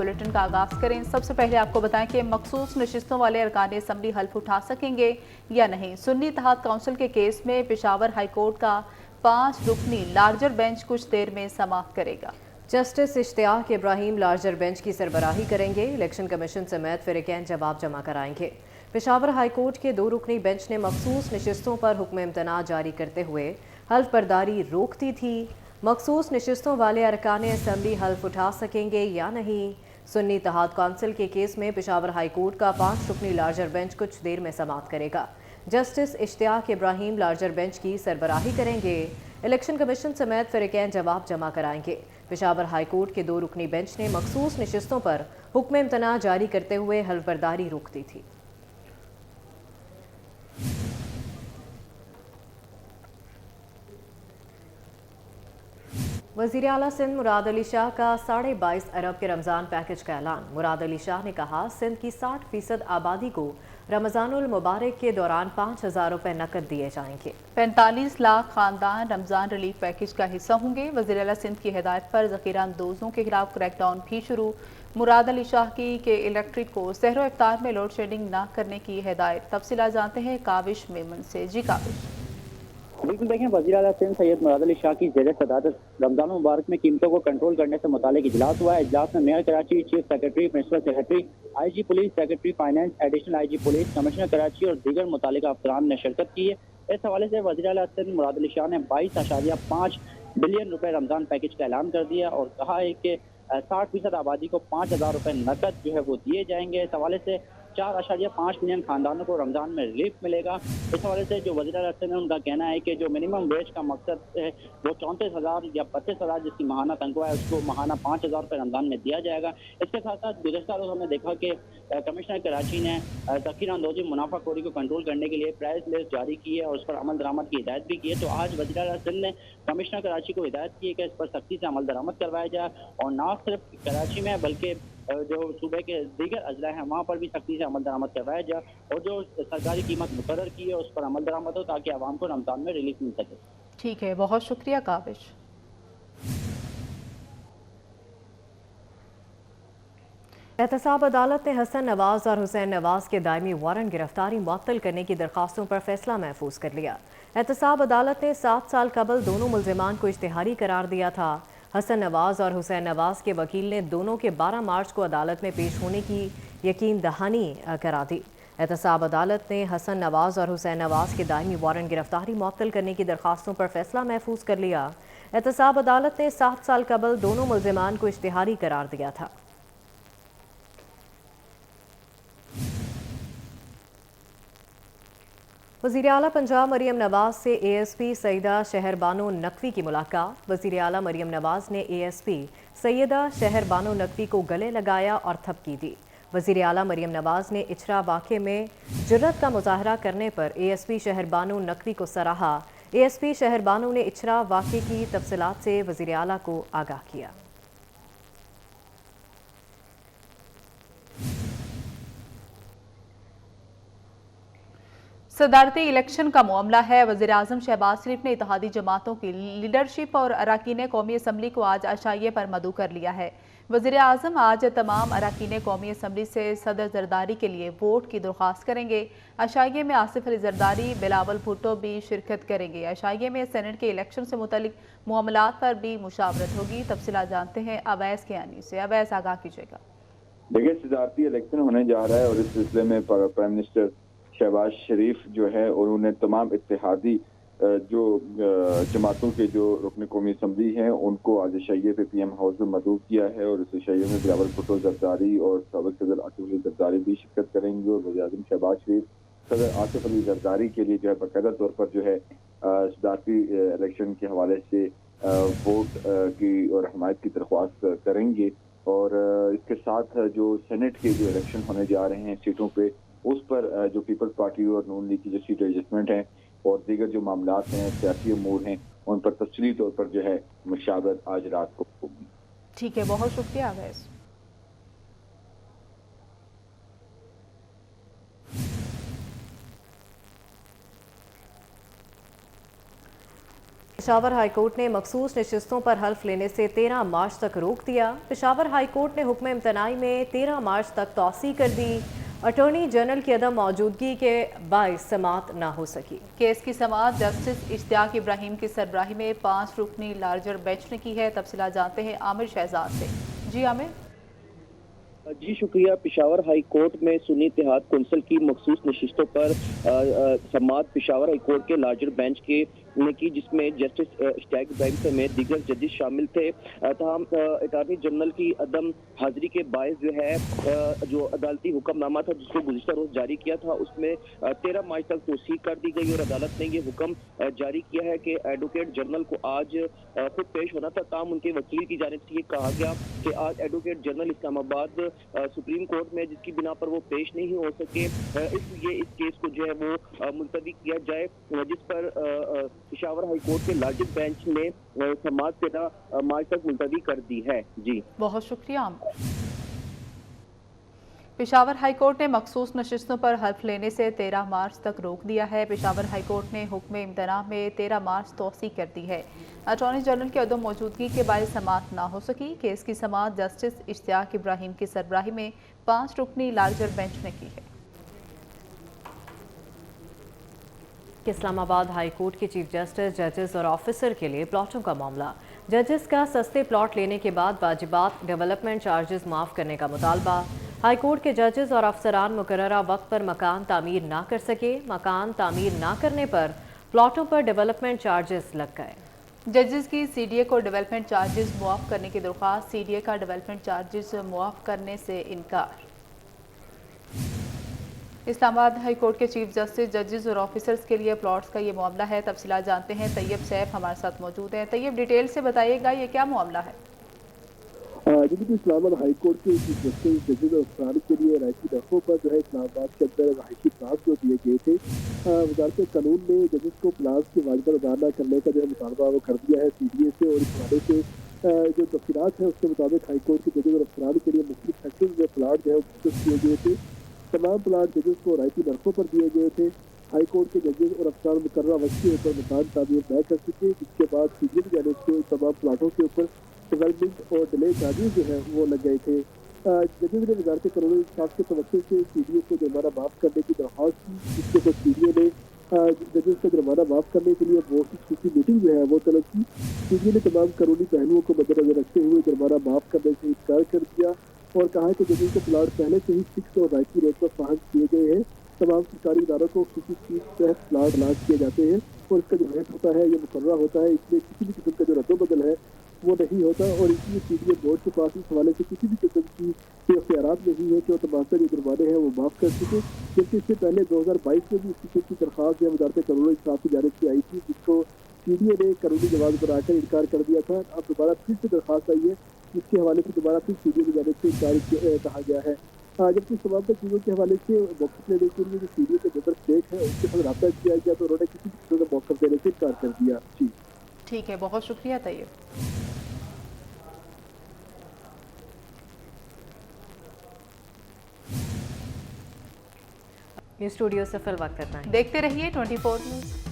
Bulletin का आगाज करें। सबसे पहले आपको बताएं कि मखसूस नशिस्तों वाले अरकान असम्बली हल्फ उठा सकेंगे या नहीं। सुन्नी इत्तेहाद काउंसिल के केस में पेशावर हाई कोर्ट का 5 रुकनी लार्जर बेंच कुछ देर में समाप्त करेगा। Justice Ishtiaq Ibrahim larger bench की सरबराही करेंगे। इलेक्शन कमीशन समेत फ़रीक़ैन जवाब जमा कराएंगे। पेशावर हाई कोर्ट के 2 रुकनी बेंच ने मखसूस नशिस्तों पर हुक्म इम्तना जारी करते हुए हल्फ बर्दारी रोक दी थी। मखसूस नशिस्तों वाले अरकान असम्बली हल्फ उठा सकेंगे या नहीं। सुन्नी इत्तेहाद काउंसिल के केस में पेशावर हाई कोर्ट का 5 रुकनी लार्जर बेंच कुछ देर में समाप्त करेगा। Justice Ishtiaq Ibrahim larger bench की सरबराही करेंगे। इलेक्शन कमीशन समेत फ़रीक़ैन जवाब जमा कराएंगे। पेशावर हाई कोर्ट के 2 रुकनी बेंच ने मखसूस नशिस्तों पर हुक्म इम्तना जारी करते हुए हल्फ बर्दारी रोक दी थी। वज़ीर आला सिंध मुराद अली शाह का 22.5 अरब के रमज़ान पैकेज का ऐलान। मुराद अली शाह ने कहा, सिंध की 60% आबादी को रमज़ानुल मुबारक के दौरान 5,000 रुपये नकद दिए जाएंगे। 45 लाख खानदान रमज़ान रिलीफ पैकेज का हिस्सा होंगे। वज़ीर आला सिंध की हिदायत पर ज़ख़ीरा अंदोज़ों के खिलाफ क्रैकडाउन भी शुरू। मुराद अली शाह की कि इलेक्ट्रिक को सहरो इफ्तार में लोड शेडिंग न करने की हिदायत। तफसीलात जानते हैं काविश मेमन से। जी काविश। बिल्कुल देखें, वज़ीर आला सिंध सैयद मुराद अली शाह की ज़ेर सदारत रमज़ान मुबारक में कीमतों को कंट्रोल करने से मुतालिक इजलास हुआ है। इजलास में mayor Karachi, chief secretary, principal secretary, IG police, secretary finance, additional IG police, commissioner Karachi और दीगर मुतालिका अफसरान ने शिरकत की है। इस हवाले से वज़ीर आला सिंध मुराद अली शाह ने 22.5 बिलियन रुपए रमज़ान पैकेज का ऐलान कर दिया और कहा है कि 60% आबादी को 5,000 रुपए नकद जो है वो दिए जाएंगे। इस हवाले से 4.5 मिलियन खानदानों को रमज़ान में रिलीफ मिलेगा। इस हवाले से जो वज़ीर आला सिंध है उनका कहना है कि जो मिनिमम वेज का मकसद है वो 34,000 या 32,000 जिसकी माहाना तनख्वाह है उसको माहाना 5,000 रुपये रमज़ान में दिया जाएगा। इसके साथ साथ गुज़श्ता रोज़ हमने देखा कि कमिश्नर कराची ने ज़ख़ीरा अंदोज़ी मुनाफाखोरी को कंट्रोल करने के लिए प्राइस लिस्ट जारी की है और उस पर अमल दरामद की हिदायत भी की है। तो आज वज़ीर आला सिंध ने कमिश्नर कराची को हिदायत की है कि इस पर सख्ती से अमल दरामद करवाया जाए और न सिर्फ कराची में बल्कि जो सूबे के दीगर अजला हैं वहाँ पर भी सख्ती से अमल दरामद करवाया जाए और जो सरकारी कीमत मुकर्रर की है उस पर अमल दरामद हो ताकि आवाम को रमज़ान में रिलीफ मिल सके। ठीक है, बहुत शुक्रिया काविश। एहतसाब अदालत ने हसन नवाज और हुसैन नवाज के दायमी वारंट गिरफ्तारी मुअत्तल करने की दरखास्तों पर फैसला महफूज कर लिया। एहतसाब अदालत ने 7 साल कबल दोनों मुल्जिमान को इश्तिहारी करार दिया था। हसन नवाज और हुसैन नवाज के वकील ने दोनों के 12 मार्च को अदालत में पेश होने की यकीन दहानी करा दी। एहतसाब अदालत ने हसन नवाज और हुसैन नवाज के दायमी वारंट गिरफ्तारी मुअत्तल करने की दरखास्तों पर फैसला महफूज कर लिया। एहतसाब अदालत ने 7 साल कबल दोनों मुल्जिमान को इश्तिहारी करार दिया था। वज़ीर आला पंजाब मरियम नवाज से ASP सईदा शहरबानो नकवी की मुलाकात। वज़ीर आला मरियम नवाज ने ASP सैयदा शहरबानो नकवी को गले लगाया और थपकी दी। वज़ीर आला मरियम नवाज ने इचरा वाक़े में जुर्रत का मुजाहरा करने पर ASP शहरबानो नकवी को सराहा। ASP शहरबानो ने इचरा वाक़े की तफसीलात से वज़ीर आला को आगाह किया। सदारती इलेक्शन का मामला है। वज़ीर आज़म शहबाज शरीफ ने इत्तेहादी जमातों की लीडरशिप और अरकान कौमी असम्बली को आज आशाइये पर मदऊ कर लिया है। वज़ीर आज़म आज तमाम अरकान कौमी असम्बली से सदर जरदारी के लिए वोट की दरख्वास्त करेंगे। आशाइये में आसिफ अली जरदारी, बिलावल भुट्टो भी शिरकत करेंगे। आशाइये में सेनेट के इलेक्शन से मुतल्लिक मामलात पर भी मुशावरत होगी। तफसीलात जानते हैं अवैस के आनी से। अवैस, आगाह कीजिएगा। देखिए, सदारती इलेक्शन होने जा रहा है और इस सिलसिले में प्राइम मिनिस्टर शहबाज शरीफ जो है उन्होंने तमाम इत्तेहादी जो जमातों के जो रुकन कौमी असम्बली हैं उनको आज आशाइये पे PM हाउस में मदऊ किया है और इस आशाइये में बिलावल भुट्टो जरदारी और साबिक सदर आसिफ अली जरदारी भी शिरकत करेंगे और वज़ीर आज़म शहबाज शरीफ सदर आसिफ अली जरदारी के लिए जो है बाकायदा तौर पर जो है सदारती इलेक्शन के हवाले से वोट की और हमायत की दरख्वास्त करेंगे और इसके साथ जो सेनेट के जो इलेक्शन होने जा रहे हैं सीटों पे उस पर जो पीपल्स पार्टी और नून लीग की जो सीट एडजस्टमेंट है और दीगर जो मामलात हैं सियासी अमूर हैं उन पर तफसीली तौर पर जो है मुशावरत आज रात को होगी। ठीक है, बहुत शुक्रिया अवैस। पेशावर हाई कोर्ट ने मखसूस नशिस्तों पर हल्फ लेने से 13 मार्च तक रोक दिया। पेशावर हाई कोर्ट ने हुक्म इम्तनाई में 13 मार्च तक तौसी कर दी। अटॉर्नी जनरल की अदम मौजूदगी के बाइस समाअत न हो सकी। केस की समाअत जस्टिस इश्तियाक इब्राहिम की सरबराही में 5 रुकनी लार्जर बेंच ने की है। तफसीलात जानते हैं आमिर शहजाद से। जी आमिर। जी शुक्रिया। पेशावर हाई कोर्ट में सुन्नी इत्तेहाद कौंसिल की मखसूस नशिस्तों पर समाअत पेशावर हाई कोर्ट के लार्जर बेंच के ने की, जिसमें जस्टिस इश्तियाक इब्राहिम समेत दीगर जजेस शामिल थे। तमाम अटॉर्नी जनरल की अदम हाजिरी के बायस जो है जो अदालती हुक्मनामा था जिसको गुज़िश्ता रोज जारी किया था उसमें 13 मार्च तक तोसीह कर दी गई और अदालत ने ये हुक्म जारी किया है कि एडवोकेट जनरल को आज खुद पेश होना था। ताम उनके वकील की जानिब से ये कहा गया कि आज advocate general Islamabad supreme court में जिसकी बिना पर वो पेश नहीं हो सके, इसलिए इस केस को जो है वो मुलतवी किया जाए, जिस पर पेशावर हाई कोर्ट के लार्जर बेंच ने समाअत 13 मार्च तक मुलतवी कर दी है। जी बहुत शुक्रिया आमिर। पेशावर हाई कोर्ट ने मखसूस नशिस्तों पर हल्फ लेने से 13 मार्च तक रोक दिया है। पेशावर हाई कोर्ट ने हुक्म इम्तना में 13 मार्च तौसी कर दी है। अटॉर्नी जनरल की अदम मौजूदगी के बायस समाअत ना हो सकी। केस की समाअत जस्टिस इश्तियाक इब्राहिम की सरबराही में 5 रुकनी लार्जर बेंच ने की है। इस्लामाबाद हाई कोर्ट के चीफ जस्टिस, जजेस और ऑफिसर के लिए प्लॉटों का मामला। जजेस का सस्ते प्लॉट लेने के बाद वाजिबात डेवलपमेंट चार्जेस माफ़ करने का मुतालबा। हाई कोर्ट के जजेस और अफसरान मुकर्ररा वक्त पर मकान तामीर ना कर सके। मकान तामीर ना करने पर प्लॉटों पर डेवलपमेंट चार्जेस लग गए। जजेस की सीडीए को डेवलपमेंट चार्जेस मुआफ़ करने की दरख्वास्त। सीडीए का डेवलपमेंट चार्जेस मुआफ़ करने से इनकार। इस्लामाबाद हाई कोर्ट के चीफ जस्टिस, जजेस और ऑफिसर्स के लिए प्लॉट्स का ये मामला है। तफसीलात जानते हैं। तैयब सैफ हमारे साथ मौजूद हैं। तैयब, डिटेल से बताइएगा ये क्या मामला है? जी तो इस्लामाबाद हाई कोर्ट के चीफ जस्टिस, जजेस और अफसरान के लिए रायती दरखों पर जो है इस्लामाबाद के अंदर रहायशी प्लास जो दिए गए थे, वजारत कानून ने जजेस को प्लास की वाजिबा अदा न करने का जो है मुतालबा वो कर दिया है सीडीए से। और इस हवाले से जो तफसीलात है उसके मुताबिक हाई कोर्ट के जजेस और अफसरान के लिए मुख्तलिफ सेक्टर्स में प्लाट जो है डिस्कस किए गए थे। तमाम प्लाट जजेस को रायती दरखों पर दिए गए थे। हाई कोर्ट के जजेस और अफसरान मुकर्ररा वक्त के ऊपर मकान तामीर न कर सके, जिसके बाद सीडीए की जानिब से तमाम प्लाटों के ऊपर डेवलपमेंट और डिले चार्जेस जो है वो लग गए थे। जजेस ने वजारत कानून इंसाफ के तवक्कुल से सीडीए को जुर्माना माफ़ करने की दरख्वास्त की, जिसके बाद सीडीए ने जजेस को जुर्माना माफ़ करने के लिए बहुत खुशी मीटिंग जो है वो तलब की। सीडीए ने तमाम कानूनी पहलुओं को मद्देनजर रखते हुए जुर्माना माफ़ करने से इनकार कर दिया और कहा कि जजेस को प्लाट पहले से ही फिक्स और रायती रेट पर फराहम किए गए हैं। तमाम सरकारी इदारों को किसी चीज़ के तहत प्लाट लाज किए जाते हैं और इसका जो रेट होता है ये मुकर्रर होता है, इसमें किसी भी किस्म का जो रद्दोबदल है वो नहीं होता। और इसलिए सीडीए बोर्ड के पास इस हवाले से किसी भी किस्म की इख्तियारात नहीं है कि वो तमाम जो जुर्माने हैं वो माफ़ कर सके, जबकि इससे पहले 2022 में भी इस किस्म की दरख्वास्त या वजारत कानून इंसाफ की जानिब से आई थी, जिसको सीडीए ने कानूनी जवाब बनाकर इनकार कर दिया था। अब दोबारा फिर से दरख्वास्त आई है, जिसके हवाले से दोबारा फिर सीडीए की जानिब से इनकार कहा गया है। जबकि तमाम चीज़ों के हवाले से मौक़िफ़ लेने के लिए जो सीडीए के मेंबर स्टेट है उनके साथ रब्ता किया गया तो उन्होंने किसी भी किस्म का मौक़िफ़ देने से इनकार कर दिया। जी ठीक है, बहुत शुक्रिया तैयब। न्यूज़ स्टूडियो से फिल वक्त करना है। देखते रहिए 24 न्यूज़।